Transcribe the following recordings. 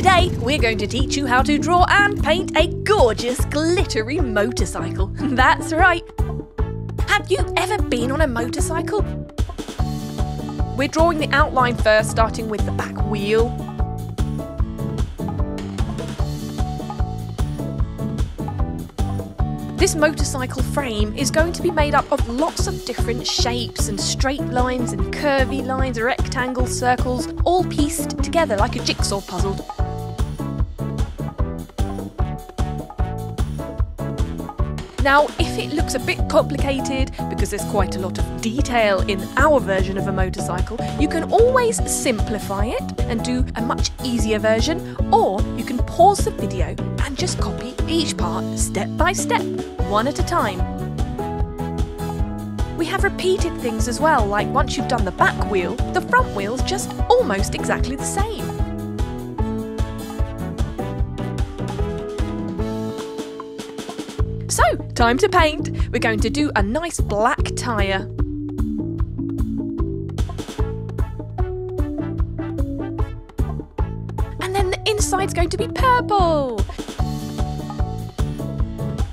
Today we're going to teach you how to draw and paint a gorgeous glittery motorcycle. That's right. Have you ever been on a motorcycle? We're drawing the outline first, starting with the back wheel. This motorcycle frame is going to be made up of lots of different shapes and straight lines and curvy lines, rectangles, circles, all pieced together like a jigsaw puzzle. Now, if it looks a bit complicated because there's quite a lot of detail in our version of a motorcycle, you can always simplify it and do a much easier version, or you can pause the video and just copy each part step by step, one at a time. We have repeated things as well, like once you've done the back wheel, the front wheel's just almost exactly the same. So, time to paint. We're going to do a nice black tyre. And then the inside's going to be purple.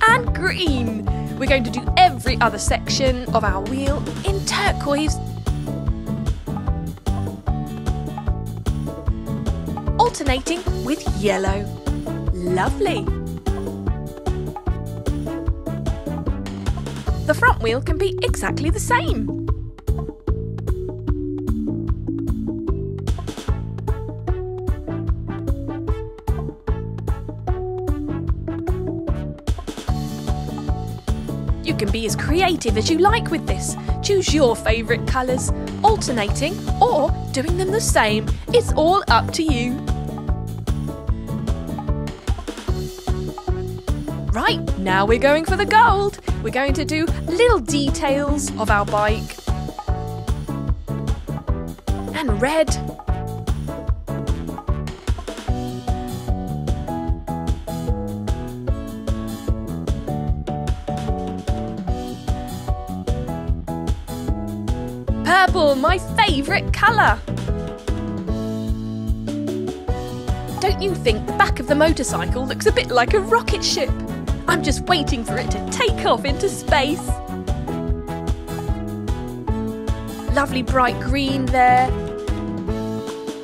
And green. We're going to do every other section of our wheel in turquoise. Alternating with yellow. Lovely. The front wheel can be exactly the same. You can be as creative as you like with this. Choose your favourite colours, alternating or doing them the same. It's all up to you. Right, now we're going for the gold. We're going to do little details of our bike. And red. Purple, my favourite colour. Don't you think the back of the motorcycle looks a bit like a rocket ship? I'm just waiting for it to take off into space. Lovely bright green there.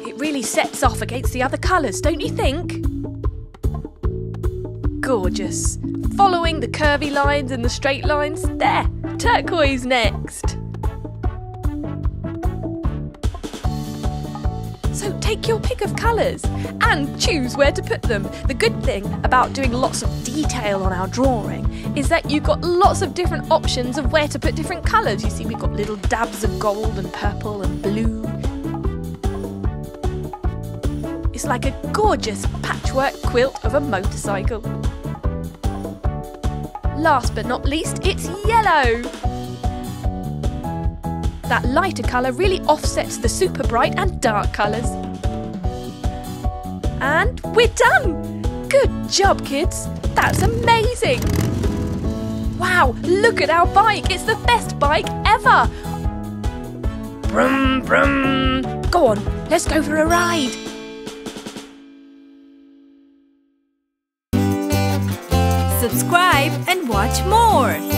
It really sets off against the other colours, don't you think? Gorgeous. Following the curvy lines and the straight lines. There, turquoise next. So take your pick of colours and choose where to put them. The good thing about doing lots of detail on our drawing is that you've got lots of different options of where to put different colours. You see, we've got little dabs of gold and purple and blue. It's like a gorgeous patchwork quilt of a motorcycle. Last but not least, it's yellow. That lighter colour really offsets the super bright and dark colours. And we're done! Good job, kids! That's amazing! Wow, look at our bike! It's the best bike ever! Brum, brum! Go on, let's go for a ride! Subscribe and watch more!